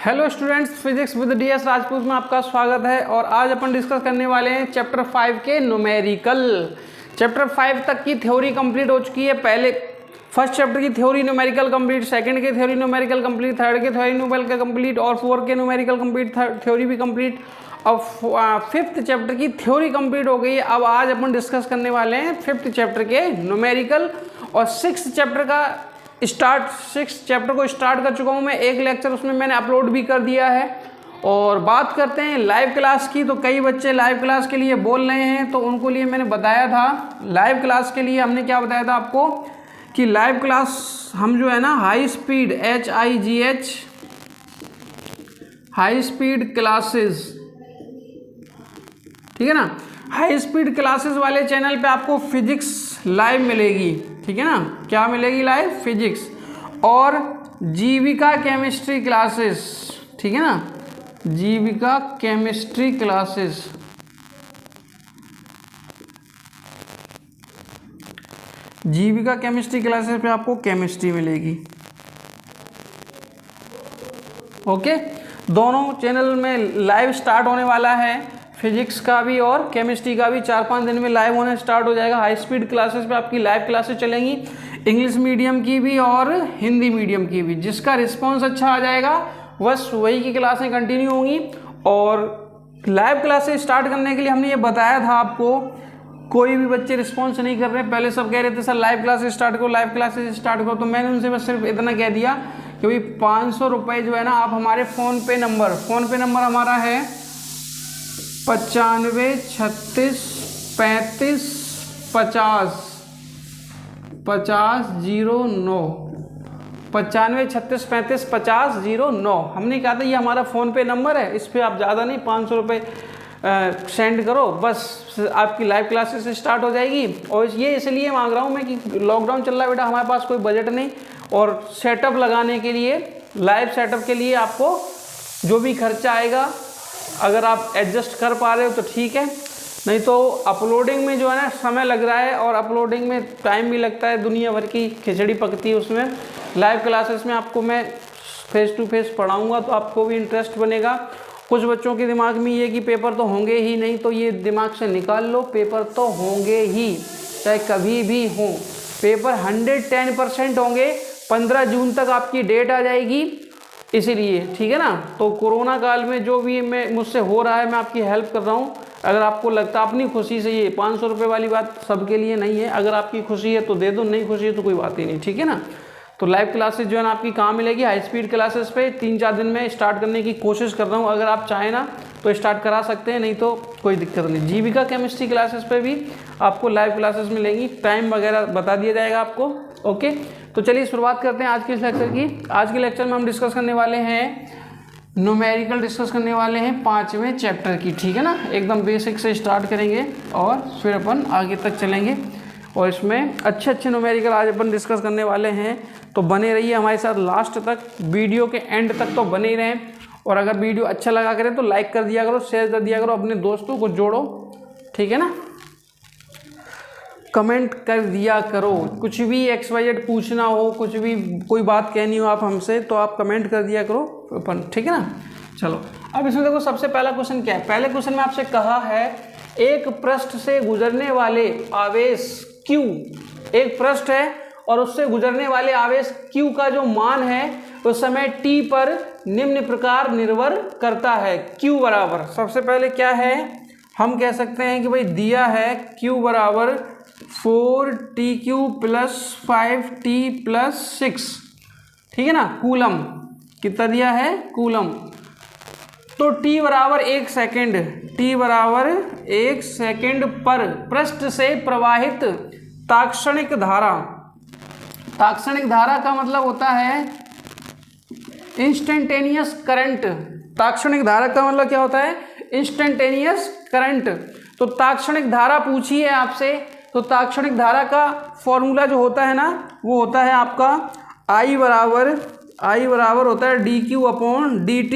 Hello students, physics with DS Rajput में आपका स्वागत है। और आज अपन डिस्कस करने वाले हैं चैप्टर 5 के न्यूमेरिकल। चैप्टर 5 तक की थ्योरी कंप्लीट हो चुकी है। पहले फर्स्ट चैप्टर की थ्योरी न्यूमेरिकल कंप्लीट, सेकंड के थ्योरी न्यूमेरिकल कंप्लीट, थर्ड के थ्योरी न्यूमेरिकल कंप्लीट और फोर्थ के न्यूमेरिकल कंप्लीट, थ्योरी भी कंप्लीट। अब फिफ्थ चैप्टर की थ्योरी कंप्लीट हो गई है। अब आज अपन डिस्कस करने वाले हैं फिफ्थ चैप्टर के न्यूमेरिकल और सिक्स चैप्टर को स्टार्ट कर चुका हूं मैं। एक लेक्चर उसमें मैंने अपलोड भी कर दिया है। और बात करते हैं लाइव क्लास की, तो कई बच्चे लाइव क्लास के लिए बोल रहे हैं, तो उनको लिए मैंने बताया था लाइव क्लास के लिए हमने क्या बताया था आपको कि लाइव क्लास हम जो है ना high speed HIGH high speed classes, ठीक है ना, हाई स्पीड क्लासेस वाले चैनल पे आपको फिजिक्स लाइव मिलेगी, ठीक है ना। क्या मिलेगी? लाइव फिजिक्स और जीविका केमिस्ट्री क्लासेस, ठीक है ना, जीविका केमिस्ट्री क्लासेस। जीविका केमिस्ट्री क्लासेस पे आपको केमिस्ट्री मिलेगी। ओके, दोनों चैनल में लाइव स्टार्ट होने वाला है। फिजिक्स का भी और केमिस्ट्री का भी 4-5 दिन में लाइव होना स्टार्ट हो जाएगा। हाई स्पीड क्लासेस पे आपकी लाइव क्लासेस चलेंगी, इंग्लिश मीडियम की भी और हिंदी मीडियम की भी। जिसका रिस्पांस अच्छा आ जाएगा बस वही की क्लासें कंटिन्यू होंगी। और लाइव क्लासेस स्टार्ट करने के लिए हमने ये बताया था आपको, कोई भी बच्चे रिस्पॉन्स नहीं कर रहे। पहले सब कह रहे थे सर लाइव क्लासेस स्टार्ट करो, लाइव क्लासेस स्टार्ट करो, तो मैंने उनसे बस सिर्फ इतना कह दिया कि भाई 500 रुपये जो है ना, आप हमारे फ़ोन पे नंबर हमारा है 95 36 35 50 50 09 95 36 35 50 09। हमने कहा था ये हमारा फ़ोन पे नंबर है, इस पर आप ज़्यादा नहीं 500 रुपये सेंड करो, बस आपकी लाइव क्लासेस स्टार्ट हो जाएगी। और ये इसलिए मांग रहा हूँ मैं कि लॉकडाउन चल रहा है बेटा, हमारे पास कोई बजट नहीं, और सेटअप लगाने के लिए, लाइव सेटअप के लिए आपको जो भी खर्चा आएगा अगर आप एडजस्ट कर पा रहे हो तो ठीक है, नहीं तो अपलोडिंग में जो है ना समय लग रहा है और अपलोडिंग में टाइम भी लगता है, दुनिया भर की खिचड़ी पकती है उसमें। लाइव क्लासेस में आपको मैं फेस टू फेस पढ़ाऊँगा तो आपको भी इंटरेस्ट बनेगा। कुछ बच्चों के दिमाग में ये कि पेपर तो होंगे ही नहीं, तो ये दिमाग से निकाल लो, पेपर तो होंगे ही, चाहे कभी भी हो। पेपर 110% होंगे। 15 जून तक आपकी डेट आ जाएगी, इसीलिए ठीक है ना। तो कोरोना काल में जो भी मुझसे हो रहा है मैं आपकी हेल्प कर रहा हूँ। अगर आपको लगता है अपनी खुशी से, ये 500 रुपये वाली बात सबके लिए नहीं है, अगर आपकी खुशी है तो दे दो, नहीं खुशी है तो कोई बात ही नहीं, ठीक है ना। तो लाइव क्लासेस जो है ना आपकी कहाँ मिलेगी? हाई स्पीड क्लासेस पे 3-4 दिन में स्टार्ट करने की कोशिश कर रहा हूँ। अगर आप चाहें ना तो स्टार्ट करा सकते हैं, नहीं तो कोई दिक्कत नहीं। जीविका केमिस्ट्री क्लासेस पे भी आपको लाइव क्लासेस मिलेंगी, टाइम वगैरह बता दिया जाएगा आपको। ओके, तो चलिए शुरुआत करते हैं आज के इस लेक्चर की। आज के लेक्चर में हम डिस्कस करने वाले हैं न्यूमेरिकल, डिस्कस करने वाले हैं 5वें चैप्टर की, ठीक है ना। एकदम बेसिक से स्टार्ट करेंगे और फिर अपन आगे तक चलेंगे, और इसमें अच्छे न्यूमेरिकल आज अपन डिस्कस करने वाले हैं। तो बने रहिए हमारे साथ लास्ट तक, वीडियो के एंड तक तो बने ही रहें। और अगर वीडियो अच्छा लगा करे तो लाइक कर दिया करो, शेयर कर दिया करो, अपने दोस्तों को जोड़ो, ठीक है ना। कमेंट कर दिया करो, कुछ भी XYZ पूछना हो, कुछ भी कोई बात कहनी हो आप हमसे, तो आप कमेंट कर दिया करो अपन, ठीक है ना। चलो अब इसमें देखो, सबसे पहला क्वेश्चन क्या है। पहले क्वेश्चन में आपसे कहा है एक पृष्ठ से गुजरने वाले आवेश Q, एक पृष्ठ है और उससे गुजरने वाले आवेश Q का जो मान है उस समय T पर निम्न प्रकार निर्भर करता है। Q बराबर, सबसे पहले क्या है, हम कह सकते हैं कि भाई दिया है Q बराबर 4TQ + 5T + 6, ठीक है ना, कूलम। कितना दिया है? कूलम। तो T बराबर 1 सेकेंड, T बराबर 1 सेकेंड पर पृष्ठ से प्रवाहित ताक्षणिक धारा। ताक्षणिक धारा का मतलब होता है इंस्टेंटेनियस करंट। ताक्षणिक धारा का मतलब क्या होता है? Instantaneous current. तो ताक्षणिक धारा पूछी है आपसे, तो ताक्षणिक धारा का फॉर्मूला जो होता है ना, वो होता है आपका I बराबर होता है dQ/dt।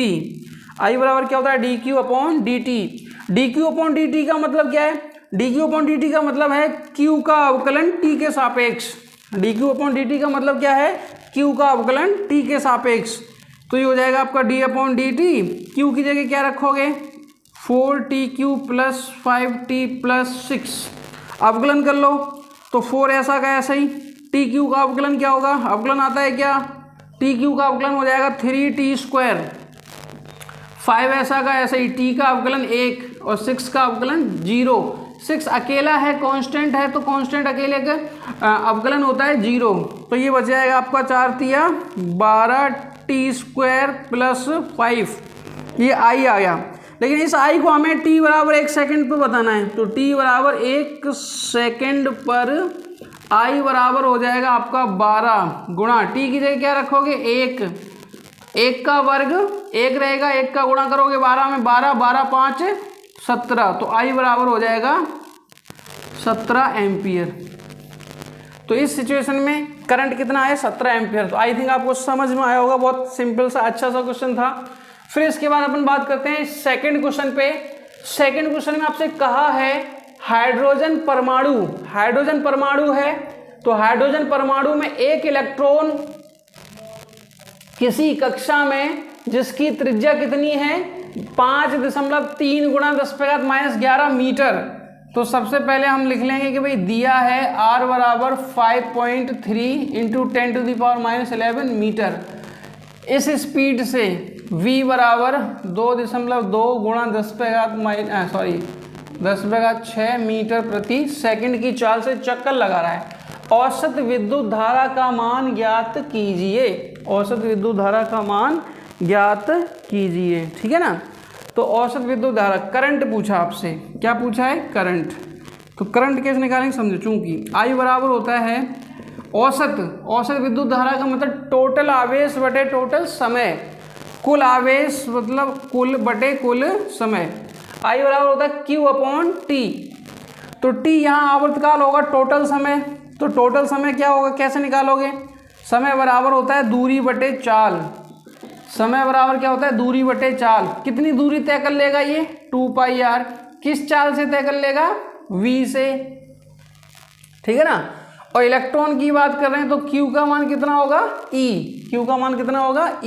I बराबर क्या होता है? dQ/dt। dQ/dt का मतलब क्या है? dQ/dt का मतलब है Q का अवकलन T के सापेक्ष। dQ/dt का मतलब क्या है? Q का अवकलन T के सापेक्ष। तो ये हो जाएगा आपका d/dt। q की जगह क्या रखोगे 4tq प्लस 5t+6, अवकलन कर लो तो 4 ऐसा का ऐसा ही, tq का अवकलन क्या होगा, अवकलन आता है क्या, tq का अवकलन हो जाएगा 3t², 5 ऐसा का ऐसा ही, t का अवकलन 1 और 6 का अवकलन 0। 6 अकेला है, कांस्टेंट है, तो कांस्टेंट अकेले का अवकलन होता है 0। तो ये बच जाएगा आपका 4 तिया 12t² प्लस 5, ये i आ गया। लेकिन इस i को हमें t बराबर 1 सेकेंड पर बताना है, तो t बराबर 1 सेकेंड पर i बराबर हो जाएगा आपका 12 गुणा, t की जगह क्या रखोगे 1, 1 का वर्ग 1 रहेगा, 1 का गुणा करोगे 12 में, 12 12 5 17, तो i बराबर हो जाएगा 17 एम्पियर। तो इस सिचुएशन में करंट कितना है 17 एम्पियर। तो आई थिंक आपको समझ में आया होगा, बहुत सिंपल सा अच्छा सा क्वेश्चन था। फिर इसके बाद अपन बात करते हैं सेकंड क्वेश्चन पे। सेकंड क्वेश्चन में आपसे कहा है हाइड्रोजन परमाणु, हाइड्रोजन परमाणु है, तो हाइड्रोजन परमाणु में एक इलेक्ट्रॉन किसी कक्षा में जिसकी त्रिज्या कितनी है 5.3 गुणा 10⁻11 मीटर। तो सबसे पहले हम लिख लेंगे कि भाई दिया है r बराबर 5.3 इंटू 10⁻11 मीटर। इस स्पीड से v बराबर 2.2 गुणा 10⁻6 मीटर प्रति सेकंड की चाल से चक्कर लगा रहा है। औसत विद्युत धारा का मान ज्ञात कीजिए, औसत विद्युत धारा का मान ज्ञात कीजिए, ठीक है ना। तो औसत विद्युत धारा, करंट पूछा आपसे, क्या पूछा है करंट, तो करंट कैसे निकालेंगे समझो। चूंकि I बराबर होता है औसत विद्युत धारा का मतलब टोटल आवेश बटे टोटल समय, कुल आवेश मतलब कुल बटे कुल समय। I बराबर होता है Q/T, तो T यहाँ आवर्तकाल होगा टोटल समय, तो टोटल समय क्या होगा कैसे निकालोगे, समय बराबर होता है दूरी बटे चाल, समय बराबर क्या होता है दूरी बटे चाल। कितनी दूरी तय कर लेगा ये 2πr, किस चाल से तय कर लेगा v से, ठीक है ना। और इलेक्ट्रॉन की बात कर रहे हैं तो q का मान कितना होगा e, q का मान कितना होगा e,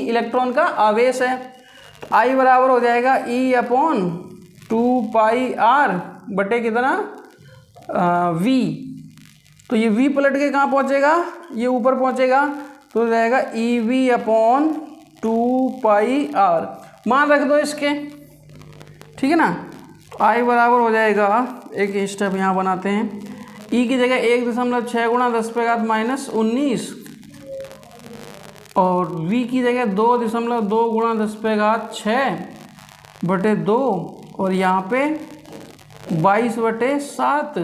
इलेक्ट्रॉन का आवेश है। तो I बराबर हो जाएगा E/2πr बटे कितना v। तो ये v पलट के कहाँ पहुँचेगा, ये ऊपर पहुँचेगा, तो हो जाएगा EV/2πr, मान रख दो इसके, ठीक है ना। I बराबर हो जाएगा, एक स्टेप यहाँ बनाते हैं, E की जगह 1.6 गुणा 10⁻19 और V की जगह 2.2 गुणा 10⁻6 बटे 2 और यहाँ पे 22/7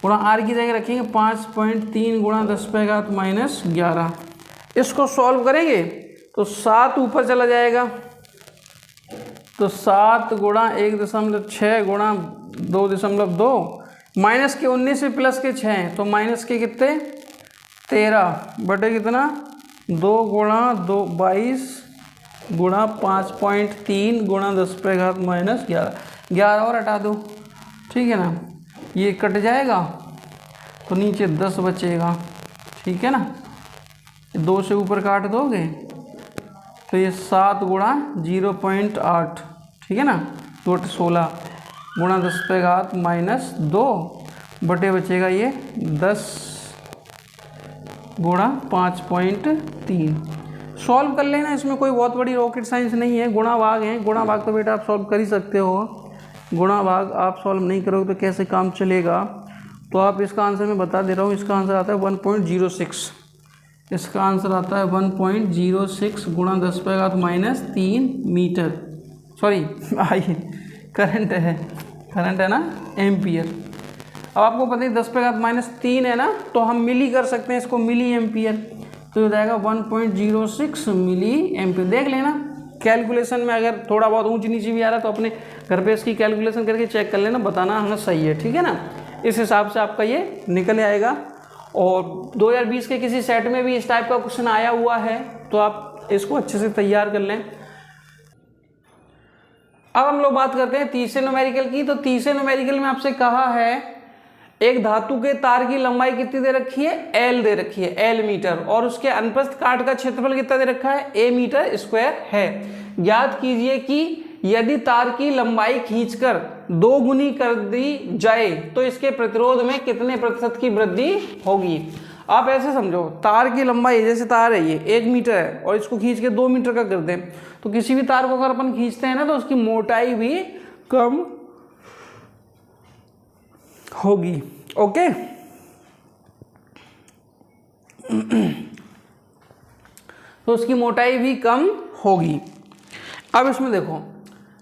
गुणा R की जगह रखेंगे 5.3 गुणा 10⁻11। इसको सॉल्व करेंगे तो 7 ऊपर चला जाएगा, तो 7 गुणा 1.6 गुणा 2.2 माइनस के 19 से प्लस के 6, तो माइनस के कितने 13 बटे कितना 2 गुणा 22 गुणा 5.3 गुणा 10⁻11, 11 और हटा दो, ठीक है ना। ये कट जाएगा तो नीचे 10 बचेगा, ठीक है ना। 2 से ऊपर काट दोगे तो ये 7 गुणा 0.8, ठीक है ना, 16 गुणा 10⁻2 बटे बचेगा ये 10 गुणा 5.3। सॉल्व कर लेना, इसमें कोई बहुत बड़ी रॉकेट साइंस नहीं है, गुणा भाग है, गुणा भाग तो बेटा आप सॉल्व कर ही सकते हो, गुणा भाग आप सॉल्व नहीं करोगे तो कैसे काम चलेगा। तो आप इसका आंसर मैं बता दे रहा हूँ, इसका आंसर आता है 1.06, इसका आंसर आता है 1.06 गुणा 10⁻3 मीटर, सॉरी करंट है ना एम्पियर। अब आपको पता है 10⁻3 है ना, तो हम मिली कर सकते हैं इसको, मिली एम्पियर, तो हो जाएगा 1.06 मिली एम्पियर। देख लेना कैलकुलेशन में अगर थोड़ा बहुत ऊंच नीचे भी आ रहा है तो अपने घर पे इसकी कैलकुलेशन करके चेक कर लेना, बताना हाँ सही है, ठीक है ना। इस हिसाब से आपका ये निकल आएगा। और 2020 के किसी सेट में भी इस टाइप का क्वेश्चन आया हुआ है तो आप इसको अच्छे से तैयार कर लें। अब हम लोग बात करते हैं तीसरे न्यूमेरिकल की। तो तीसरे न्यूमेरिकल में आपसे कहा है एक धातु के तार की लंबाई कितनी दे रखी है, एल दे रखी है, एल मीटर, और उसके अनुप्रस्थ काट का क्षेत्रफल कितना दे रखा है, ए मीटर स्क्वायर है। ज्ञात कीजिए कि यदि तार की लंबाई खींचकर 2 गुनी कर दी जाए तो इसके प्रतिरोध में कितने प्रतिशत की वृद्धि होगी। आप ऐसे समझो, तार की लंबाई, जैसे तार है ये 1 मीटर है और इसको खींच के 2 मीटर का कर दें, तो किसी भी तार को अगर अपन खींचते हैं ना तो उसकी मोटाई भी कम होगी। ओके, तो उसकी मोटाई भी कम होगी। अब इसमें देखो,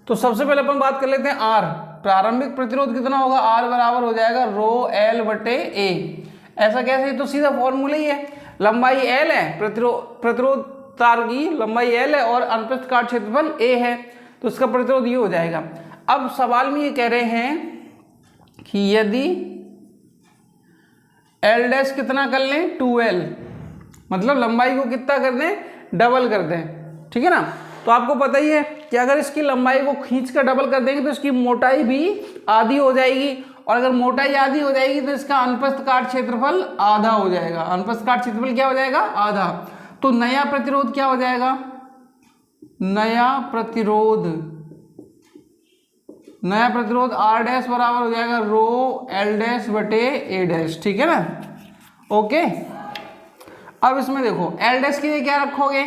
तो सबसे पहले अपन बात कर लेते हैं आर। प्रारंभिक प्रतिरोध कितना होगा, आर बराबर हो जाएगा रो एल बटे ए। ऐसा कैसे, तो सीधा फॉर्मूला ही है, लंबाई एल है, प्रतिरोध तार की लंबाई एल है और अनुप्रस्थ काट क्षेत्रफल ए है, तो इसका प्रतिरोध ये हो जाएगा। अब सवाल में ये कह रहे हैं कि यदि एल डैश कितना कर लें, 2l, मतलब लंबाई को कितना कर दें, डबल कर दें, ठीक है ना। तो आपको पता ही है कि अगर इसकी लंबाई को खींच कर डबल कर देंगे तो इसकी मोटाई भी आधी हो जाएगी, और अगर मोटाई आधी हो जाएगी तो इसका अनुप्रस्थ काट क्षेत्रफल आधा हो जाएगा। अनुप्रस्थ काट क्षेत्रफल क्या हो जाएगा, आधा। तो नया प्रतिरोध क्या हो जाएगा, नया प्रतिरोध आर डैश बराबर हो जाएगा रो एल डैश बटे ए डैश, ठीक है ना। ओके, अब इसमें देखो एल डैश के लिए क्या रखोगे,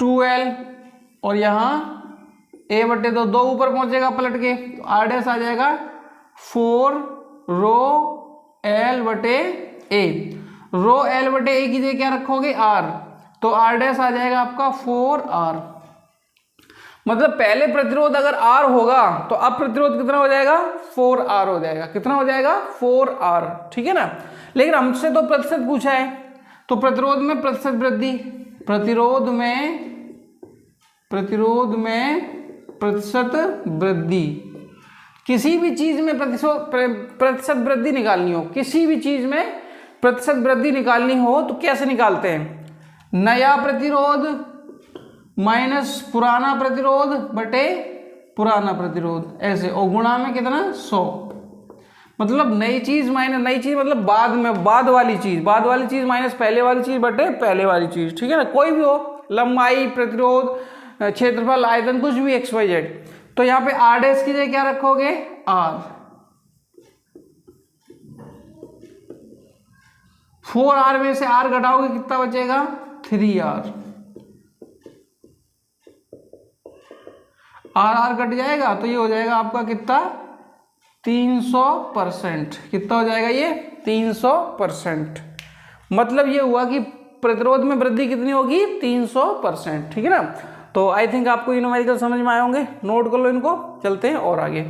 2l, और यहां a बटे 2 ऊपर पहुंचेगा पलट के, तो आर डैश आ जाएगा 4 रो एल बटे ए। रो एल बटे ए की जगह क्या रखोगे, आर, तो आर डैश आ जाएगा आपका 4r। मतलब पहले प्रतिरोध अगर R होगा तो अब प्रतिरोध कितना हो जाएगा, 4R हो जाएगा। कितना हो जाएगा, 4R, ठीक है ना। लेकिन हमसे तो प्रतिशत पूछा है, तो प्रतिरोध में प्रतिशत वृद्धि, प्रतिरोध में प्रतिशत वृद्धि, किसी भी चीज में प्रतिशत वृद्धि निकालनी हो, किसी भी चीज में प्रतिशत वृद्धि निकालनी हो तो कैसे निकालते हैं, नया प्रतिरोध माइनस पुराना प्रतिरोध बटे पुराना प्रतिरोध, ऐसे, और गुणा में कितना, 100। मतलब नई चीज माइनस नई चीज, मतलब बाद वाली चीज माइनस पहले वाली चीज बटे पहले वाली चीज, ठीक है ना। कोई भी हो, लंबाई, प्रतिरोध, क्षेत्रफल, आयतन, कुछ भी XYZ। तो यहाँ पे आर डैश की जगह क्या रखोगे, आर। 4R में से R घटाओगे कितना बचेगा, 3R। आर कट जाएगा तो ये हो जाएगा आपका कितना, 300%। कितना हो जाएगा ये, 300%। मतलब ये हुआ कि प्रतिरोध में वृद्धि कितनी होगी, 300%, ठीक है ना। तो आई थिंक आपको ये न्यूमेरिकल समझ में आए होंगे, नोट कर लो इनको, चलते हैं और आगे।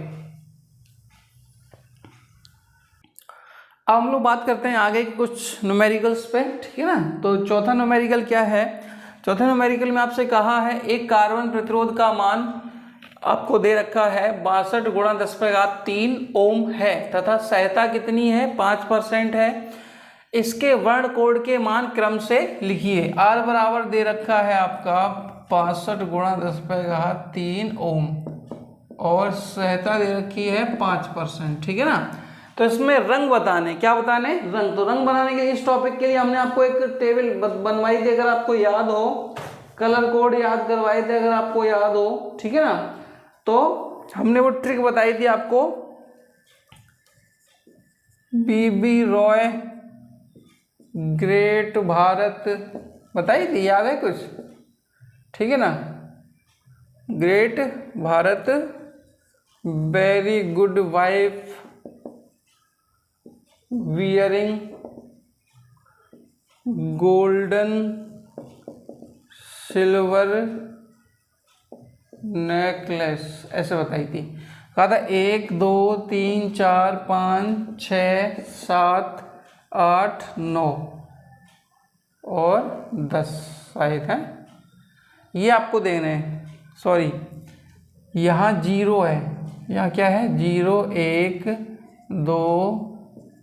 अब हम लोग बात करते हैं आगे कुछ न्यूमेरिकल्स पे, ठीक है ना। तो चौथा न्यूमेरिकल क्या है, चौथे न्यूमेरिकल में आपसे कहा है एक कार्बन प्रतिरोध का मान आपको दे रखा है 62 गुणा 10⁻³ ओम है तथा सहता कितनी है, 5% है। इसके वर्ण कोड के मान क्रम से लिखिए। आर बराबर दे रखा है आपका 65 गुणा 10⁻³ ओम और सहता दे रखी है 5%, ठीक है ना। तो इसमें रंग बताने, क्या बताने, रंग। तो रंग बनाने के लिए इस टॉपिक के लिए हमने आपको एक टेबल बनवाई थी, अगर आपको याद हो, कलर कोड याद करवाए थे अगर आपको याद हो, ठीक है ना। तो हमने वो ट्रिक बताई थी आपको, बीबी रॉय ग्रेट भारत बताई थी, याद है कुछ, ठीक है ना। Great Bharat, very good wife, wearing golden silver necklace, ऐसे बताई थी। कहा था 1 2 3 4 5 6 7 8 9 और 10 शायद है, ये आपको देने हैं। सॉरी, यहाँ 0 है, यहाँ क्या है, 0 1 2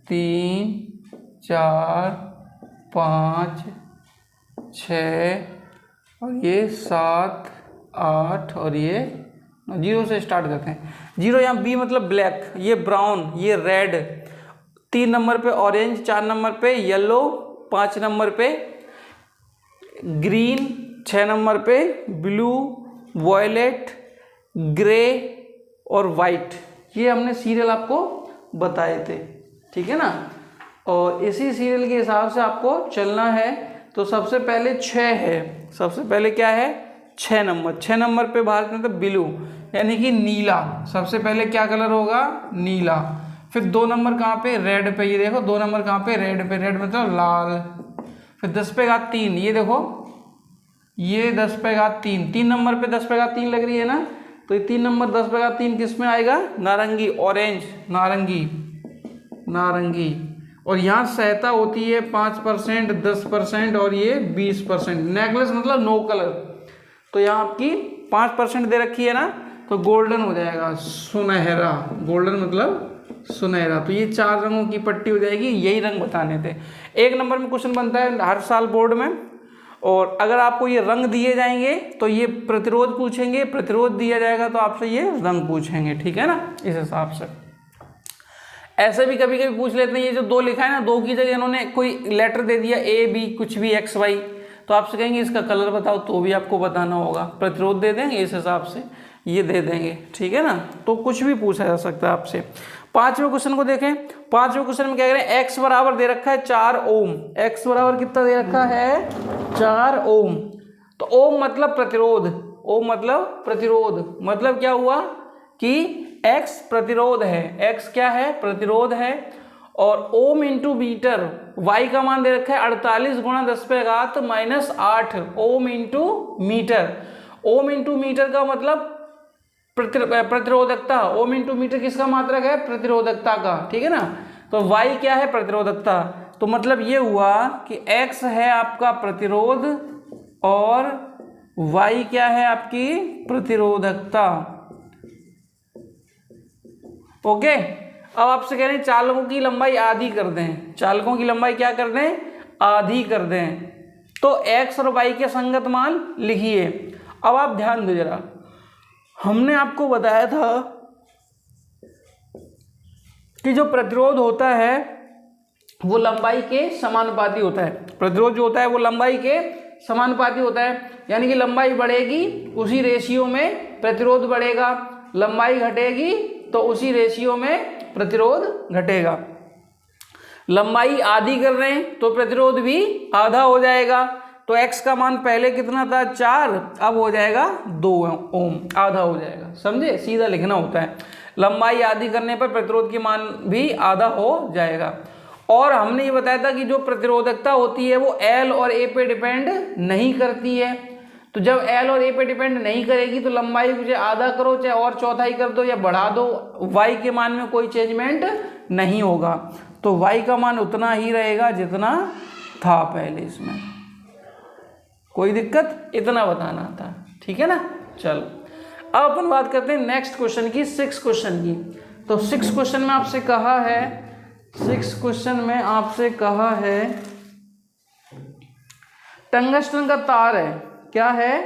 3 4 5 6 और ये 7 8 और ये जीरो से स्टार्ट करते हैं। जीरो यहाँ बी मतलब ब्लैक, ये ब्राउन, ये रेड, 3 नंबर पे ऑरेंज, 4 नंबर पे येलो, 5 नंबर पे ग्रीन, 6 नंबर पे ब्लू, वॉयलेट, ग्रे और वाइट। ये हमने सीरियल आपको बताए थे, ठीक है ना। और इसी सीरियल के हिसाब से आपको चलना है। तो सबसे पहले 6 है, सबसे पहले क्या है 6 नंबर। 6 नंबर पे बाहर करते हैं ब्लू यानी कि नीला, सबसे पहले क्या कलर होगा नीला। फिर 2 नंबर कहाँ पे रेड पे, ये देखो 2 नंबर कहाँ पे रेड पे, रेड मतलब लाल। फिर 10 पे घात 3, ये देखो ये 10 पे घात 3, 3 नंबर पे 10 पे घात 3 लग रही है ना, तो ये 3 नंबर 10 पे घात 3 किस में आएगा नारंगी, ऑरेंज, नारंगी, नारंगी। और यहाँ सहायता होती है 5%, 10% और ये 20%। नेकलेस मतलब नो कलर, तो यहाँ आपकी 5% दे रखी है ना, तो गोल्डन हो जाएगा, सुनहरा। गोल्डन मतलब सुनहरा। तो ये 4 रंगों की पट्टी हो जाएगी, यही रंग बताने थे। 1 नंबर में क्वेश्चन बनता है हर साल बोर्ड में, और अगर आपको ये रंग दिए जाएंगे तो ये प्रतिरोध पूछेंगे, प्रतिरोध दिया जाएगा तो आपसे ये रंग पूछेंगे, ठीक है ना। इस हिसाब से ऐसे भी कभी कभी पूछ लेते हैं, ये जो 2 लिखा है ना, 2 की जगह इन्होंने कोई लेटर दे दिया ए बी कुछ भी एक्स वाई, तो आपसे कहेंगे इसका कलर बताओ, तो भी आपको बताना होगा। प्रतिरोध दे देंगे इस हिसाब से ये दे देंगे, ठीक है ना। तो कुछ भी पूछा जा सकता है आपसे। 5वें क्वेश्चन को देखें। 5वें क्वेश्चन में क्या कह रहे हैं, एक्स बराबर दे रखा है 4 ओम। एक्स बराबर कितना दे रखा है 4 ओम। तो ओम मतलब प्रतिरोध, ओम मतलब प्रतिरोध, मतलब क्या हुआ कि एक्स प्रतिरोध है, एक्स क्या है प्रतिरोध है। और ओम इंटू मीटर, वाई का मान दे रखा है 48 गुणा 10 पे घात -8 ohm into metre. Ohm into metre का मतलब प्रतिरोधकता, ओम इंटू मीटर किसका मात्रक है प्रतिरोधकता का, ठीक है ना। तो वाई क्या है प्रतिरोधकता, तो मतलब ये हुआ कि एक्स है आपका प्रतिरोध और वाई क्या है आपकी प्रतिरोधकता। ओके, अब आपसे कह रहे हैं चालकों की लंबाई आधी कर दें, चालकों की लंबाई क्या कर दें आधी कर दें। तो एक्स और वाई के संगत मान लिखिए। अब आप ध्यान दो जरा, हमने आपको बताया था कि जो प्रतिरोध होता है वो लंबाई के समानुपाती होता है। प्रतिरोध जो होता है वो लंबाई के समानुपाती होता है, यानी कि लंबाई बढ़ेगी उसी रेशियो में प्रतिरोध बढ़ेगा, लंबाई घटेगी तो उसी रेशियो में प्रतिरोध घटेगा। लंबाई आधी कर रहे हैं तो प्रतिरोध भी आधा हो जाएगा। तो x का मान पहले कितना था 4, अब हो जाएगा 2 ओम, आधा हो जाएगा, समझे। सीधा लिखना होता है, लंबाई आधी करने पर प्रतिरोध की मान भी आधा हो जाएगा। और हमने ये बताया था कि जो प्रतिरोधकता होती है वो L और A पे डिपेंड नहीं करती है। तो जब L और A पे डिपेंड नहीं करेगी तो लंबाई मुझे आधा करो चाहे और चौथाई कर दो या बढ़ा दो, y के मान में कोई चेंजमेंट नहीं होगा। तो y का मान उतना ही रहेगा जितना था पहले, इसमें कोई दिक्कत, इतना बताना था, ठीक है ना। चलो अब अपन बात करते हैं नेक्स्ट क्वेश्चन की, 6 क्वेश्चन की। तो 6 क्वेश्चन में आपसे कहा है, 6 क्वेश्चन में आपसे कहा है टंगस्टन का तार है, क्या है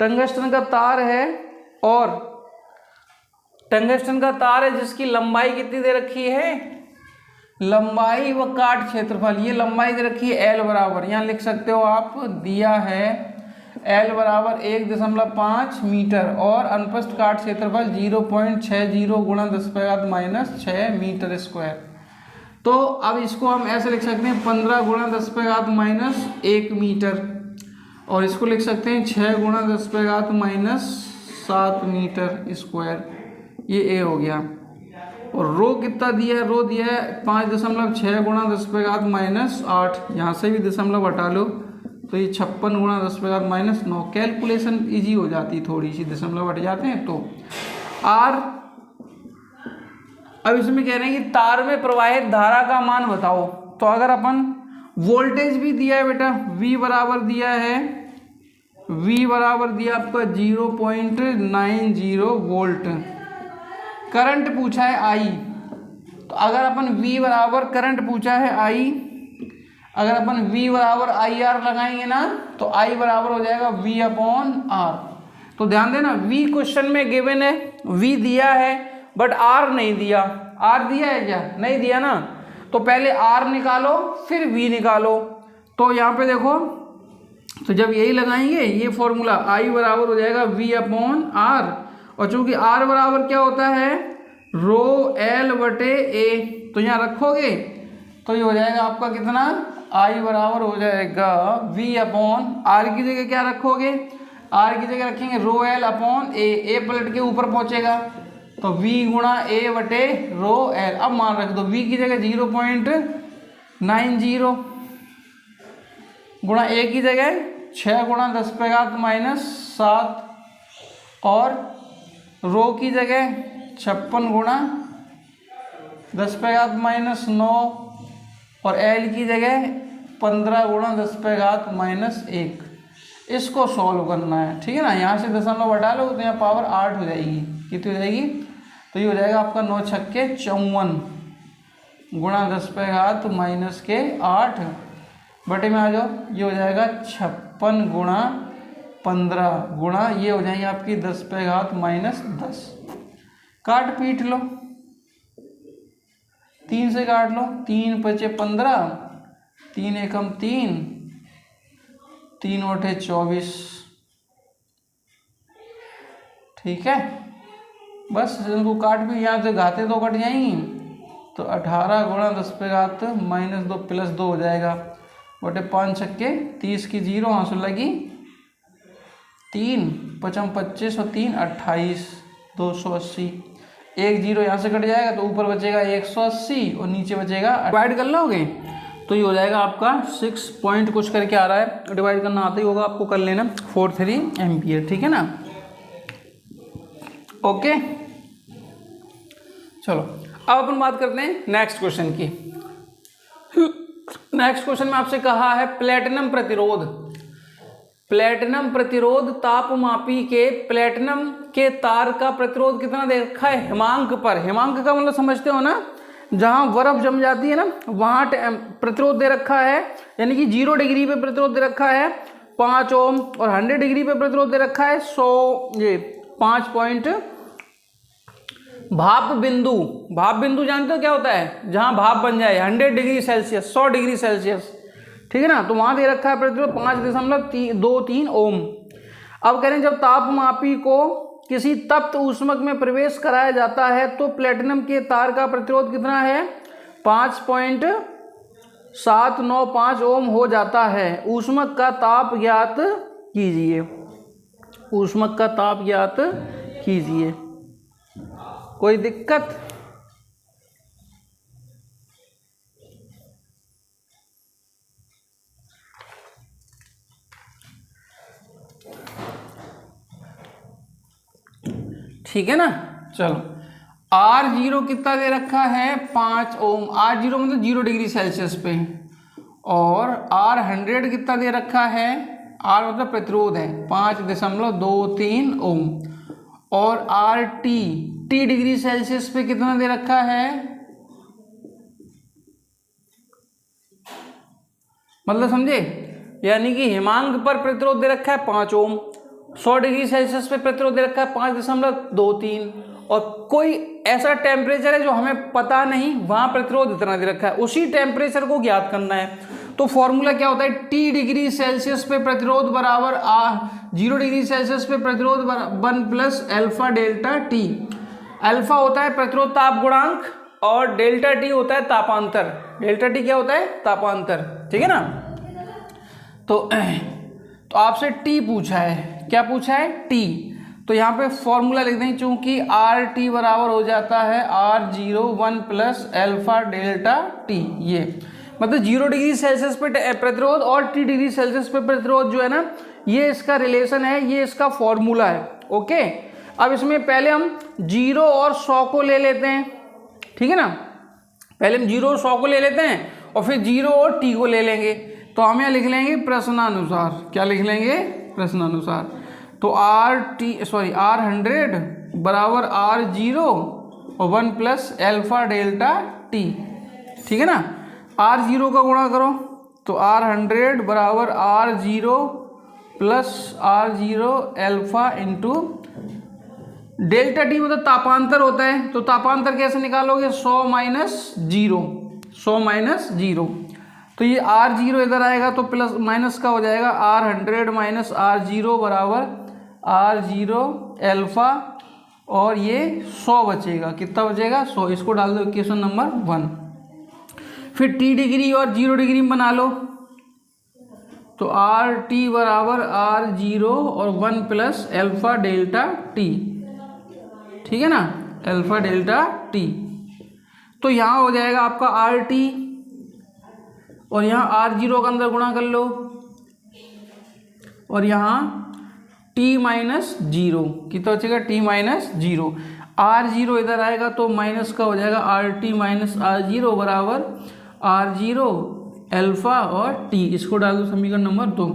टंगस्टन का तार है, और टंगस्टन का तार है जिसकी लंबाई कितनी दे रखी है, लंबाई व काट क्षेत्रफल, ये लंबाई दे रखी है L बराबर, यहाँ लिख सकते हो आप, दिया है L बराबर 1.5 मीटर और अनुप्रस्थ काट क्षेत्रफल 0.60 गुणा 10⁻⁻6 मीटर स्क्वायर। तो अब इसको हम ऐसे लिख सकते हैं 15 गुणा 10⁻⁻1 मीटर, और इसको लिख सकते हैं 6 गुणा 10⁻⁻7 मीटर स्क्वायर। ये A हो गया। और रो कितना दिया है, रो दिया है 5.6 गुणा 10⁻⁻8, यहाँ से भी दशमलव हटा लो तो ये 56 गुणा 10⁻⁻9। कैलकुलेशन इजी हो जाती, थोड़ी सी दशमलव हट जाते हैं तो। आर, अब इसमें कह रहे हैं कि तार में प्रवाहित धारा का मान बताओ। तो अगर अपन वोल्टेज भी दिया है बेटा, V बराबर दिया है, V बराबर दिया आपका 0.90 वोल्ट, करंट पूछा है I। तो अगर अपन V बराबर करंट पूछा है I, अगर अपन V बराबर IR लगाएंगे ना तो I बराबर हो जाएगा V/R। तो ध्यान देना, V क्वेश्चन में गिवन है, V दिया है बट R नहीं दिया। R दिया है क्या? नहीं दिया ना। तो पहले R निकालो फिर V निकालो। तो यहाँ पे देखो, तो जब यही लगाएंगे ये फॉर्मूला I बराबर हो जाएगा V अपॉन R, और चूंकि R बराबर क्या होता है, रो L बटे A, तो यहाँ रखोगे तो ये हो जाएगा आपका कितना, I बराबर हो जाएगा V अपॉन R की जगह क्या रखोगे, R की जगह रखेंगे रो L अपॉन A पलट के ऊपर पहुंचेगा तो V गुणा A बटे रो L। अब मान रख दो V की जगह 0.90 गुणा A की जगह 6 गुणा 10⁻⁻7 और रो की जगह 56 गुणा 10⁻⁹ और L की जगह 15 गुणा 10⁻⁻1। इसको सॉल्व करना है, ठीक है ना। यहाँ से दशमलव हटा लो तो यहाँ पावर 8 हो जाएगी। कितनी हो जाएगी? तो ये हो जाएगा आपका 9 छक्के 54 गुणा 10⁻⁻8 बटे में आ जाओ, ये हो जाएगा 56 गुणा 15 गुणा ये हो जाएगी आपकी 10⁻⁻10। काट पीट लो, 3 से काट लो, 3 पचे 15, 3 एकम 3, 3 बटे 24, ठीक है। बस इनको काट भी, यहाँ से घाते तो कट जाएंगी, तो 18 गुणा 10⁻⁻2 प्लस 2 हो जाएगा बटे 5 छक्के 30 की 0 यहाँ से लगी 3 पचम 25 और 3 28 280। 1 0 यहाँ से कट जाएगा तो ऊपर बचेगा 180 और नीचे बचेगा। डिवाइड कर लोगे तो ये हो जाएगा आपका 6 पॉइंट कुछ करके आ रहा है। डिवाइड करना आता ही होगा आपको, कर लेना 43 एम्पियर, ठीक है ना। ओके चलो अब अपन बात करते हैं नेक्स्ट क्वेश्चन की। नेक्स्ट क्वेश्चन में आपसे कहा है प्लेटिनम प्रतिरोध। प्लेटिनम प्रतिरोध तापमापी के प्लेटिनम के तार का प्रतिरोध कितना दे रखा है हिमांक पर। हिमांक का मतलब समझते हो ना, जहां बर्फ जम जाती है ना वहां प्रतिरोध दे रखा है, यानी कि 0 डिग्री पे प्रतिरोध दे रखा है 5 ओम और 100 डिग्री पे प्रतिरोध दे रखा है 5 पॉइंट। भाप बिंदु, भाप बिंदु जानते हो क्या होता है, जहां भाप बन जाए 100 डिग्री सेल्सियस 100 डिग्री सेल्सियस, ठीक है ना। तो वहां दे रखा है प्रतिरोध 5.23 ओम। अब कह रहे हैं जब तापमापी को किसी तप्त ऊष्मक में प्रवेश कराया जाता है तो प्लेटिनम के तार का प्रतिरोध कितना है 5.795 ओम हो जाता है। ऊष्मक का ताप ज्ञात कीजिए, ऊष्मक का ताप ज्ञात कीजिए। कोई दिक्कत? ठीक है ना। चलो R0 कितना दे रखा है 5 ओम, R0 मतलब 0 डिग्री सेल्सियस पे, और R100 कितना दे रखा है, R मतलब प्रतिरोध है 5.23 ओम, और RT T डिग्री सेल्सियस पे कितना दे रखा है, मतलब समझे, यानी कि हिमांक पर प्रतिरोध दे रखा है 5 ओम, 100 डिग्री सेल्सियस पे प्रतिरोध दे रखा है 5.23, और कोई ऐसा टेम्परेचर है जो हमें पता नहीं वहां प्रतिरोध इतना दे रखा है, उसी टेम्परेचर को ज्ञात करना है। तो फॉर्मूला क्या होता है, T डिग्री सेल्सियस पे प्रतिरोध बराबर 0 डिग्री सेल्सियस पे प्रतिरोध 1 plus alpha delta T. Alpha होता है प्रतिरोध ताप गुणांक और डेल्टा टी होता है तापांतर। डेल्टा टी क्या होता है, तापांतर, ठीक है ना। तो आपसे टी पूछा है, क्या पूछा है, टी। तो यहाँ पे फॉर्मूला लिख दें, चूंकि आर टी बराबर हो जाता है R0 1 plus alpha delta T. ये मतलब 0 डिग्री सेल्सियस पे प्रतिरोध और T डिग्री सेल्सियस पे प्रतिरोध जो है ना, ये इसका रिलेशन है, ये इसका फॉर्मूला है। ओके, अब इसमें पहले हम 0 और 100 को ले लेते हैं, ठीक है ना। पहले हम 0 और 100 को ले लेते हैं और फिर 0 और T को ले लेंगे। तो हम यहाँ लिख लेंगे प्रश्नानुसार, क्या लिख लेंगे, प्रश्नानुसार। तो R100 बराबर R0 और 1 प्लस अल्फा डेल्टा टी, ठीक है ना। R0 का गुणा करो तो R100 बराबर R0 plus R0 alpha into delta T, मतलब तापांतर होता है, तो तापांतर कैसे निकालोगे? 100 माइनस जीरो, 100 माइनस जीरो, तो ये R0 इधर आएगा तो प्लस माइनस का हो जाएगा R100 माइनस R0 बराबर R0 अल्फा, और ये 100 बचेगा, कितना बचेगा? 100। इसको डाल दो इक्वेशन नंबर 1। फिर टी डिग्री और 0 डिग्री में बना लो, तो RT बराबर R0 और 1 प्लस अल्फा डेल्टा टी, ठीक है ना, अल्फा डेल्टा टी। तो यहाँ हो जाएगा आपका RT, और यहाँ R0 का अंदर गुणा कर लो, और यहाँ T माइनस जीरो, कितना बचेगा? T minus zero. R0 इधर आएगा तो माइनस का हो जाएगा RT माइनस R0 बराबर R0 अल्फा और T। इसको डाल दो समीकरण नंबर 2।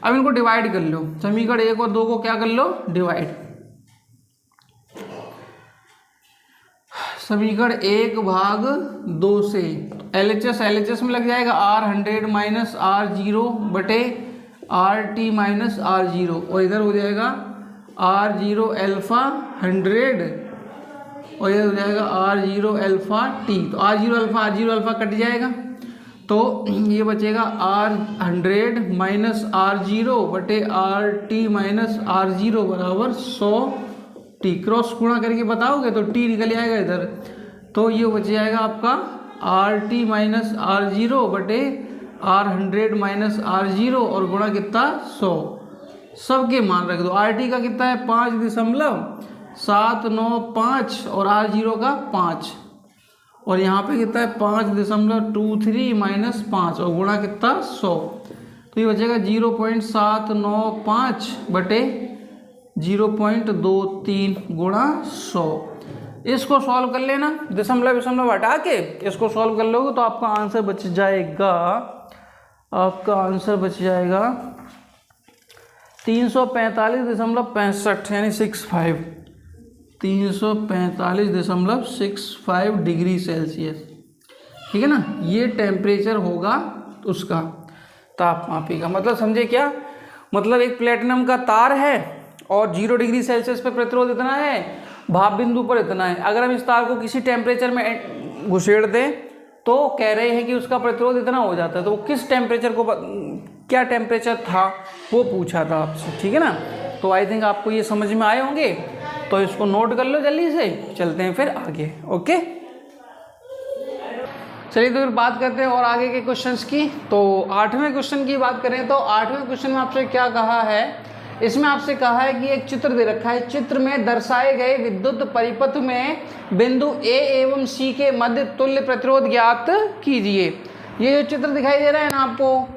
अब इनको डिवाइड कर लो, समीकरण 1 और 2 को क्या कर लो? डिवाइड। समीकरण 1/2 से LHS में लग जाएगा R100 माइनस R0 बटे RT माइनस R0, और इधर हो जाएगा R0 अल्फा 100 और इधर हो जाएगा R0 अल्फा T। तो R0 अल्फा कट जाएगा, तो ये बचेगा R100 माइनस R0 बटे RT माइनस R0 बराबर 100 T। क्रॉस गुणा करके बताओगे तो T निकल आएगा इधर, तो ये बच जाएगा आपका RT माइनस R0 बटे R100 माइनस R0 और गुणा कितना? 100। सबके मान रख दो। RT का कितना है? 5.795 और R0 का 5, और यहाँ पे कितना है? 5.23 माइनस 5 और गुणा कितना? 100। तो ये बचेगा 0.795 बटे 0.23 गुणा 100। इसको सॉल्व कर लेना, दशमलव हटा के इसको सॉल्व कर लोगे तो आपका आंसर बच जाएगा, आपका आंसर बच जाएगा 345.65 यानी 65, 345.65 डिग्री सेल्सियस, ठीक है ना। ये टेम्परेचर होगा उसका, तापमापी का। मतलब समझे क्या? मतलब एक प्लेटिनम का तार है और 0 डिग्री सेल्सियस पे प्रतिरोध इतना है, भाप बिंदु पर इतना है। अगर हम इस तार को किसी टेम्परेचर में घुसेड़ दें तो कह रहे हैं कि उसका प्रतिरोध इतना हो जाता है, तो वो किस टेम्परेचर को, क्या टेम्परेचर था वो पूछा था आपसे, ठीक है ना। तो आई थिंक आपको ये समझ में आए होंगे, तो इसको नोट कर लो जल्दी से, चलते हैं फिर आगे। ओके, चलिए तो फिर बात करते हैं और आगे के क्वेश्चंस की। तो 8वें क्वेश्चन की बात करें तो 8वें क्वेश्चन में आपसे क्या कहा है? इसमें आपसे कहा है कि एक चित्र दे रखा है, चित्र में दर्शाए गए विद्युत परिपथ में बिंदु A एवं C के मध्य तुल्य प्रतिरोध ज्ञात कीजिए। ये जो चित्र दिखाई दे रहा है ना, आपको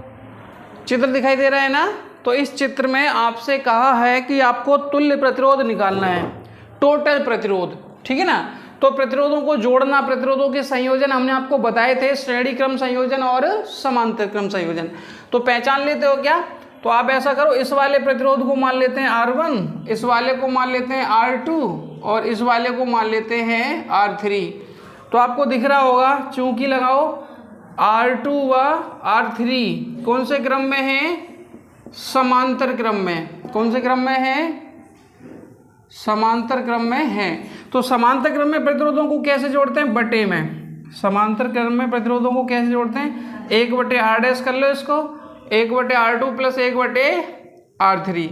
चित्र दिखाई दे रहा है ना, तो इस चित्र में आपसे कहा है कि आपको तुल्य प्रतिरोध निकालना है, टोटल प्रतिरोध, ठीक है ना। तो प्रतिरोधों को जोड़ना, प्रतिरोधों के संयोजन हमने आपको बताए थे, श्रेणी क्रम संयोजन और समांतर क्रम संयोजन। तो पहचान लेते हो क्या? तो आप ऐसा करो, इस वाले प्रतिरोध को मान लेते हैं R1, इस वाले को मान लेते हैं R2 और इस वाले को मान लेते हैं R3। तो आपको दिख रहा होगा, चूंकि लगाओ R2 व R3 कौन से क्रम में हैं? समांतर क्रम में। कौन से क्रम में हैं? समांतर क्रम में हैं। तो समांतर क्रम में प्रतिरोधों को कैसे जोड़ते हैं? बटे में। समांतर क्रम में प्रतिरोधों को कैसे जोड़ते हैं? 1/R' कर लो इसको, 1/R2 प्लस 1/R3।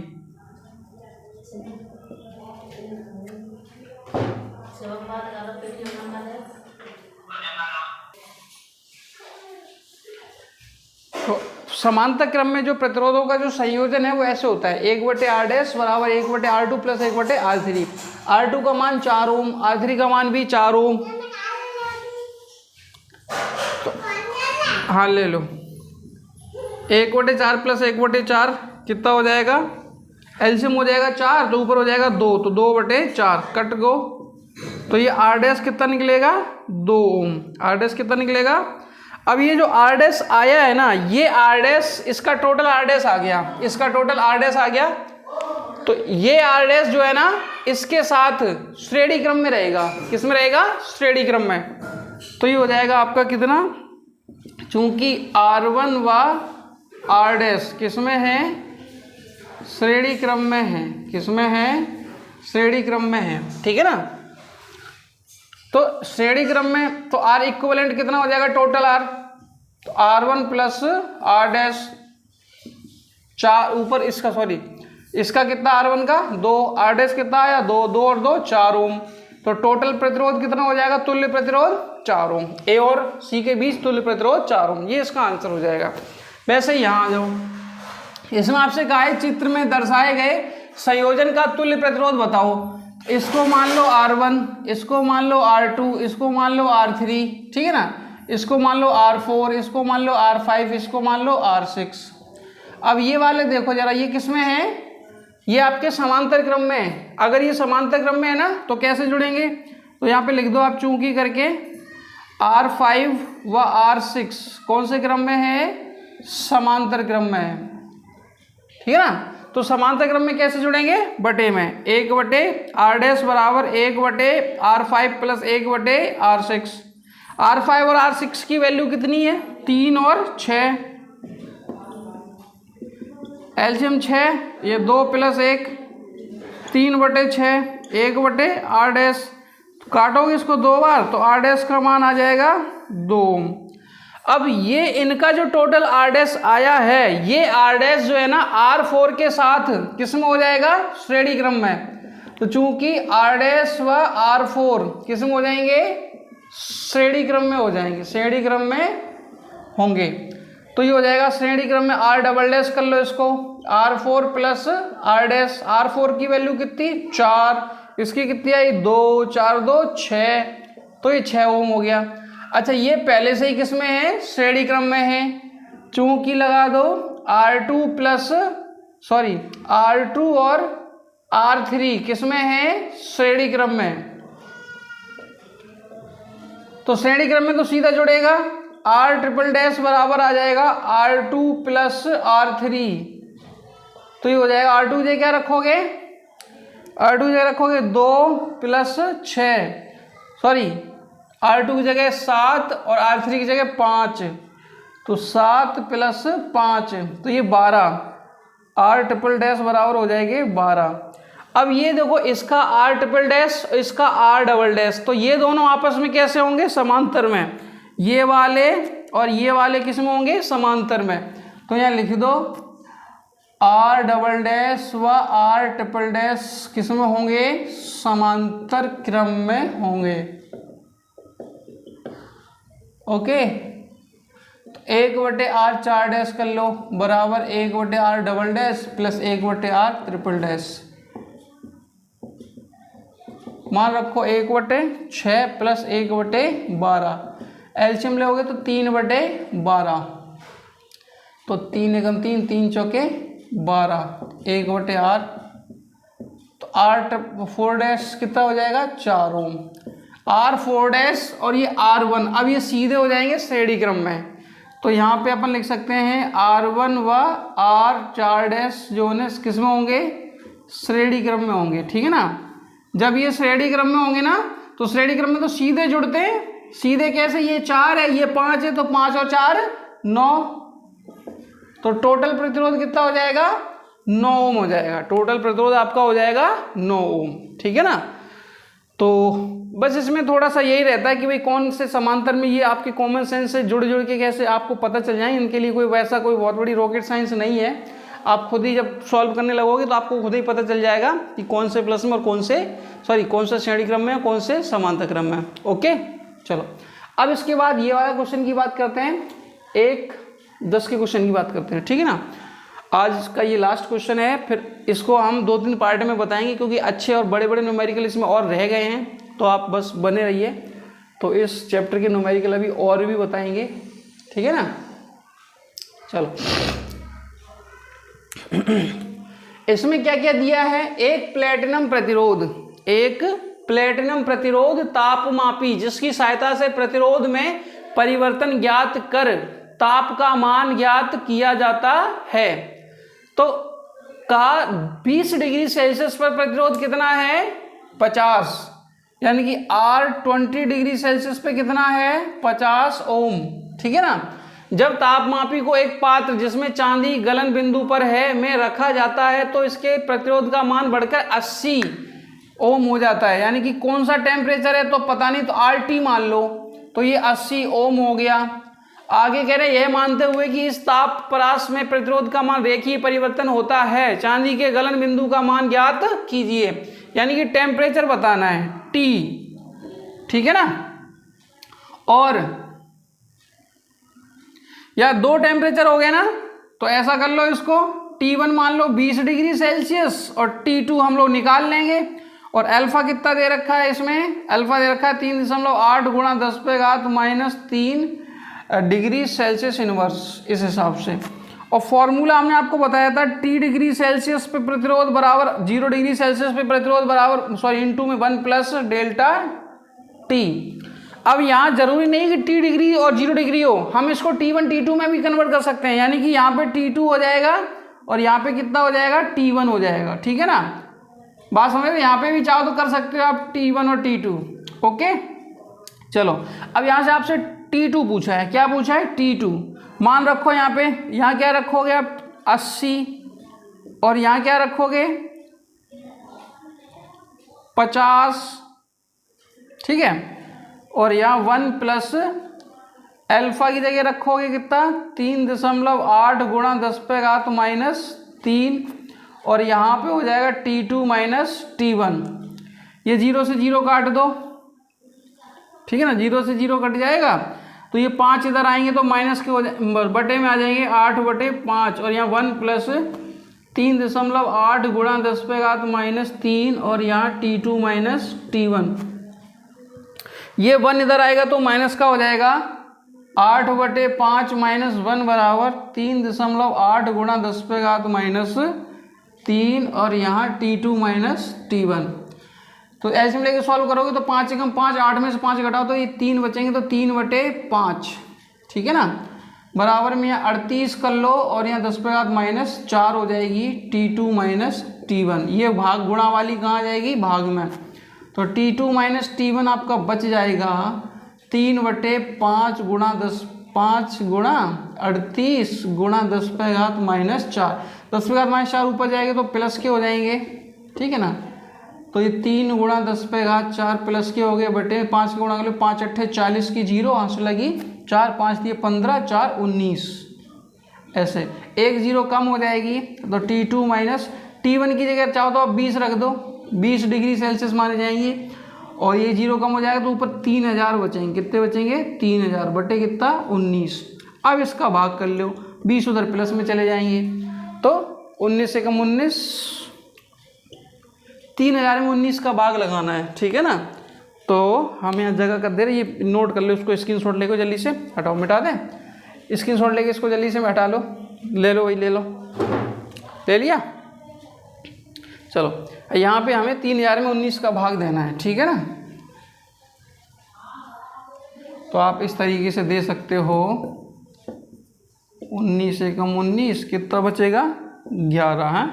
तो समांतर क्रम में जो प्रतिरोधों का जो संयोजन है वो ऐसे होता है, 1/R' बराबर 1/R2 प्लस 1/R3। R2 का मान 4 ओम, R3 का मान भी 4 ओम। तो हाँ ले लो, 1/4 प्लस 1/4 कितना हो जाएगा? एलसीएम हो जाएगा 4, तो ऊपर हो जाएगा 2, तो 2/4 कट गो। तो ये R' कितना निकलेगा? 2 ओम। R' कितना निकलेगा? अब ये जो R' आया है ना, ये R', इसका टोटल R' आ गया, इसका टोटल R' आ गया। तो ये R' जो है ना, इसके साथ श्रेणी क्रम में रहेगा। किस में रहेगा? श्रेणी क्रम में। तो ये हो जाएगा आपका कितना? चूंकि R1 व R' किस में है? श्रेणी क्रम में है। किसमें है? श्रेणी क्रम में है, ठीक है ना। तो श्रेणी क्रम में तो आर इक्विवेलेंट कितना हो जाएगा टोटल आर? तो R1 प्लस आर डैश 4 ऊपर इसका, सॉरी इसका कितना R1 का 2, आर डैश कितना आया 2, 2 और 2 4 ओम। तो टोटल प्रतिरोध कितना हो जाएगा? तुल्य प्रतिरोध 4 ओम। ए और सी के बीच तुल्य प्रतिरोध 4 ओम, ये इसका आंसर हो जाएगा। वैसे ही यहाँ आ जाओ, इसमें आपसे कहा है चित्र में दर्शाए गए संयोजन का तुल्य प्रतिरोध बताओ। इसको मान लो R1, इसको मान लो R2, इसको मान लो R3, ठीक है ना, इसको मान लो R4, इसको मान लो R5, इसको मान लो R6। अब ये वाले देखो जरा, ये किसमें है? ये आपके समांतर क्रम में है। अगर ये समांतर क्रम में है ना तो कैसे जुड़ेंगे? तो यहाँ पे लिख दो आप चूंकि करके R5 व R6 कौन से क्रम में है? समांतर क्रम में है, ठीक है ना। तो समांतर क्रम में कैसे जुड़ेंगे? बटे में 1 बटे आर डैश बराबर 1 बटे R5 प्लस 1 बटे R6। R5 और R6 की वैल्यू कितनी है? 3 और 6, एलसीएम 6, ये 2 प्लस 1 3 बटे 6, 1 बटे आर डैश। काटोगे इसको 2 बार तो आर डैश का मान आ जाएगा 2। अब ये इनका जो टोटल आर डैश आया है, ये आर डैश जो है ना R4 के साथ किस में हो जाएगा? श्रेणी क्रम में। तो चूंकि आर डैश व R4 किस में हो जाएंगे? श्रेणी क्रम में हो जाएंगे, श्रेणी क्रम में होंगे। तो ये हो जाएगा श्रेणी क्रम में R डबल डैश कर लो इसको, R4 plus are dash. R4 की वैल्यू कितनी? 4, इसकी कितनी आई? 2, 4 2 6, तो ये 6 ओम हो गया। अच्छा ये पहले से ही किस में है? श्रेणी क्रम में है। चूंकि लगा दो R2 प्लस सॉरी R2 और R3 किस में है? श्रेणी क्रम में। तो श्रेणी क्रम में तो सीधा जुड़ेगा, R ट्रिपल डैश बराबर आ जाएगा R2 प्लस R3। तो ये हो जाएगा R2 जे क्या रखोगे? R2 जगह रखोगे 2 प्लस 6, सॉरी R2 की जगह 7 और R3 की जगह 5, तो 7 प्लस 5 तो ये 12, R ट्रिपल डैश बराबर हो जाएगी 12। अब ये देखो इसका R ट्रिपल डैश, इसका R डबल डैश, तो ये दोनों आपस में कैसे होंगे? समांतर में। ये वाले और ये वाले किस में होंगे? समांतर में। तो यहाँ लिख दो R डबल डैश व R ट्रिपल डैश किस में होंगे? समांतर क्रम में होंगे। ओके, 1 बटे R 4 डैश कर लो बराबर 1 बटे R डबल डैश प्लस 1 बटे R ट्रिपल डैश। मान रखो 1 बटे 6 प्लस 1 बटे 12, एलसीएम लोगे तो 3 बटे 12, तो 3 एकम 3, 3 चौके 12, 1 बटे R, तो R 4 डैश कितना हो जाएगा? 4 ओम। R4 डैश और ये R1 अब ये सीधे हो जाएंगे श्रेणी क्रम में। तो यहाँ पे अपन लिख सकते हैं R1 व R4 डैश जो है किस में होंगे? श्रेणी क्रम में होंगे, ठीक है ना। जब ये श्रेणी क्रम में होंगे ना तो श्रेणी क्रम में तो सीधे जुड़ते हैं। सीधे कैसे? ये 4 है, ये 5 है, तो 5 और 4 9, तो टोटल प्रतिरोध कितना हो जाएगा? 9 ओम हो जाएगा। टोटल प्रतिरोध आपका हो जाएगा 9 ओम, ठीक है ना। तो बस इसमें थोड़ा सा यही रहता है कि भाई कौन से समांतर में, ये आपके कॉमन सेंस से जुड़ के कैसे आपको पता चल जाए। इनके लिए कोई वैसा कोई बहुत बड़ी रॉकेट साइंस नहीं है। आप खुद ही जब सॉल्व करने लगोगे तो आपको खुद ही पता चल जाएगा कि कौन से प्लस में और कौन से श्रेणी क्रम में और कौन से समांतर क्रम में। ओके चलो, अब इसके बाद ये वाला क्वेश्चन की बात करते हैं, 1-10 के क्वेश्चन की बात करते हैं, ठीक है ना। आज का ये लास्ट क्वेश्चन है, फिर इसको हम 2-3 पार्ट में बताएंगे क्योंकि अच्छे और बड़े बड़े न्यूमेरिकल इसमें और रह गए हैं। तो आप बस बने रहिए, तो इस चैप्टर के न्यूमेरिकल अभी और भी बताएंगे, ठीक है ना। चलो इसमें क्या क्या दिया है? एक प्लेटिनम प्रतिरोध तापमापी जिसकी सहायता से प्रतिरोध में परिवर्तन ज्ञात कर ताप का मान ज्ञात किया जाता है। तो कहा 20 डिग्री सेल्सियस पर प्रतिरोध कितना है? 50, यानी कि R 20 डिग्री सेल्सियस पे कितना है? 50 ओम, ठीक है ना। जब तापमापी को एक पात्र जिसमें चांदी गलन बिंदु पर है में रखा जाता है तो इसके प्रतिरोध का मान बढ़कर 80 ओम हो जाता है। यानी कि कौन सा टेम्परेचर है तो पता नहीं, तो RT मान लो, तो ये 80 ओम हो गया। आगे कह रहे हैं यह मानते हुए कि इस ताप परास में प्रतिरोध का मान रेखीय परिवर्तन होता है, चांदी के गलन बिंदु का मान ज्ञात कीजिए। यानी कि टेम्परेचर बताना है T, ठीक है ना। और या दो टेम्परेचर हो गए ना, तो ऐसा कर लो, इसको T1 मान लो 20 डिग्री सेल्सियस और T2 हम लोग निकाल लेंगे। और अल्फा कितना दे रखा है, इसमें अल्फा दे रखा है 3.8 गुणा 10⁻³ डिग्री सेल्सियस इनवर्स, इस हिसाब से। और फॉर्मूला हमने आपको बताया था T डिग्री सेल्सियस पे प्रतिरोध बराबर 0 डिग्री सेल्सियस पे प्रतिरोध बराबर इनटू में 1 प्लस डेल्टा T। अब यहाँ जरूरी नहीं कि T डिग्री और 0 डिग्री हो, हम इसको T1 T2 में भी कन्वर्ट कर सकते हैं। यानी कि यहाँ पे T2 हो जाएगा और यहाँ पे कितना हो जाएगा, T1 हो जाएगा, ठीक है ना। बात समझ में, यहाँ पे भी चाहो तो कर सकते हो आप T1 और T2। ओके चलो, अब यहाँ से आपसे T2 पूछा है, क्या पूछा है, T2 मान रखो। यहाँ पे यहाँ क्या रखोगे आप 80 और यहाँ क्या रखोगे 50, ठीक है। और यहाँ 1 प्लस अल्फा की जगह रखोगे कितना 3.8 गुणा 10⁻³ और यहाँ पे हो जाएगा T2 माइनस T1। ये 0 से 0 काट दो, ठीक है ना, 0 से 0 कट जाएगा। तो ये 5 इधर आएंगे तो माइनस के बटे में आ जाएंगे 8/5 और यहाँ 1 प्लस 3.8 गुणा 10⁻³ और यहाँ T2 माइनस T1। ये 1 इधर आएगा तो माइनस का हो जाएगा 8/5 माइनस 1 बराबर 3.8 गुणा 10⁻³ और यहाँ T2 माइनस T1। तो ऐसे में लेके सॉल्व करोगे तो 5 एकम 5, 8 में से 5 घटाओ तो ये 3 बचेंगे, तो 3/5, ठीक है ना। बराबर में यहाँ 38 कर लो और यहाँ 10⁻⁻4 हो जाएगी T2 माइनस T1। ये भाग गुणा वाली कहाँ आ जाएगी, भाग में। तो T2 माइनस T1 आपका बच जाएगा 3/5 गुणा 5 गुणा 38 गुणा 10⁻⁻4। 10⁻⁻4 ऊपर जाएंगे तो प्लस के हो जाएंगे, ठीक है ना। तो ये 3 गुणा 10⁻4 प्लस के हो गए बटे 5 के गुणा कर लो, 5 8 40 की 0 आंसर लगी 4, 5 दिए 15, 4 19। ऐसे एक 0 कम हो जाएगी तो T2 माइनस T1 की जगह चाहो तो आप 20 रख दो, 20 डिग्री सेल्सियस माने जाएंगे। और ये 0 कम हो जाएगा तो ऊपर 3000 बचेंगे, कितने बचेंगे 3000 बटे कितना 19। अब इसका भाग कर लो, 20 उधर प्लस में चले जाएंगे तो 19 से कम 19, 3000 में 19 का भाग लगाना है, ठीक है ना। तो हम यहाँ जगह कर दे रहे, ये नोट कर लो, इसको स्क्रीनशॉट लेको जल्दी से हटाओ, मिटा दें। स्क्रीनशॉट लेके इसको जल्दी से हटा लो, ले लो वही ले लो, ले लिया। चलो यहाँ पे हमें 3000 में 19 का भाग देना है, ठीक है ना। तो आप इस तरीके से दे सकते हो 19 से कम 19 कितना बचेगा 11 है,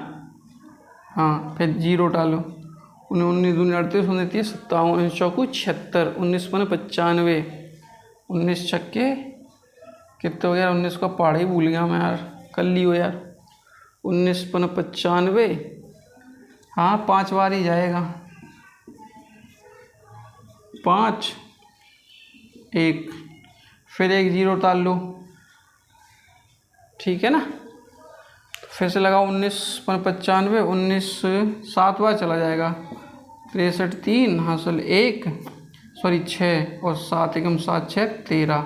हाँ फिर 0 डालो, 19 दूनी 38, 29 57, 4 76, 19 पने 95, 19 छक्के कितने हो गया, 19 का पहाड़ ही भूल गया मैं यार, कर लियो यार। 19 पने 95, हाँ 5 बार ही जाएगा, 5 1 फिर 1 0 डाल लो, ठीक है ना। फिर से लगाओ 19 पने 95, 19 7 बार चला जाएगा, 63 3 हासिल 1 सॉरी 6 और 7 एकम 7 6 13,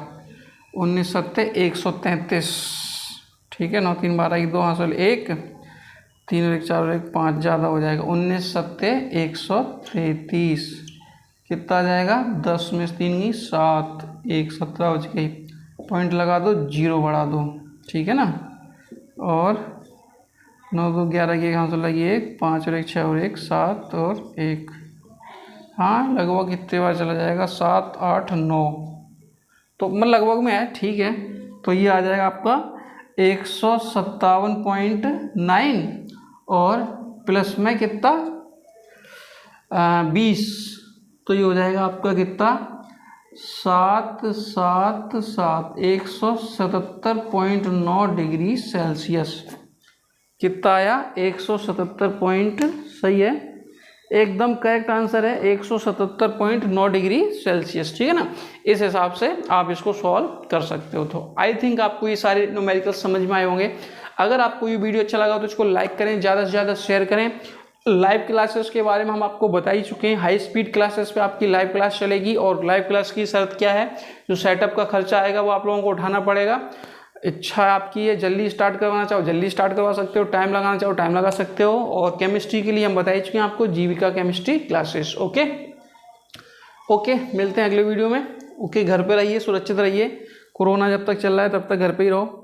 19 7 133, ठीक है। 9 3 12 2 हासिल 1, 3 और 1 4 और 1 5 ज़्यादा हो जाएगा, 19 7 133 कितना आ जाएगा 10 में 3 की 7, 1 17 बच गई, पॉइंट लगा दो 0 बढ़ा दो, ठीक है ना। और 9 2 11 की आंसर लगी 1 5 और 1 6 और 1 7 और 1, हाँ लगभग कितने बार चला जाएगा 7 8 9, तो मतलब लगभग में है, ठीक है। तो ये आ जाएगा आपका 157.9 और प्लस में कितना 20, तो ये हो जाएगा आपका कितना 177.9 डिग्री सेल्सियस। कितना आया? 177 पॉइंट, सही है, एकदम करेक्ट आंसर है 177.9 डिग्री सेल्सियस। ठीक है ना, इस हिसाब से आप इसको सॉल्व कर सकते हो। तो आई थिंक आपको ये सारे न्यूमेरिकल समझ में आए होंगे। अगर आपको ये वीडियो अच्छा लगा तो इसको लाइक करें, ज़्यादा से ज़्यादा शेयर करें। लाइव क्लासेस के बारे में हम आपको बता ही चुके हैं, हाई स्पीड क्लासेस पे आपकी लाइव क्लास चलेगी। और लाइव क्लास की शर्त क्या है? जो सेटअप का खर्चा आएगा वो आप लोगों को उठाना पड़ेगा। इच्छा आपकी है जल्दी स्टार्ट करवाना चाहो जल्दी स्टार्ट करवा सकते हो, टाइम लगाना चाहो टाइम लगा सकते हो। और केमिस्ट्री के लिए हम बता ही चुके हैं आपको, जीविका केमिस्ट्री क्लासेस। ओके ओके, मिलते हैं अगले वीडियो में। ओके, घर पे रहिए, सुरक्षित रहिए। कोरोना जब तक चल रहा है तब तक घर पे ही रहो।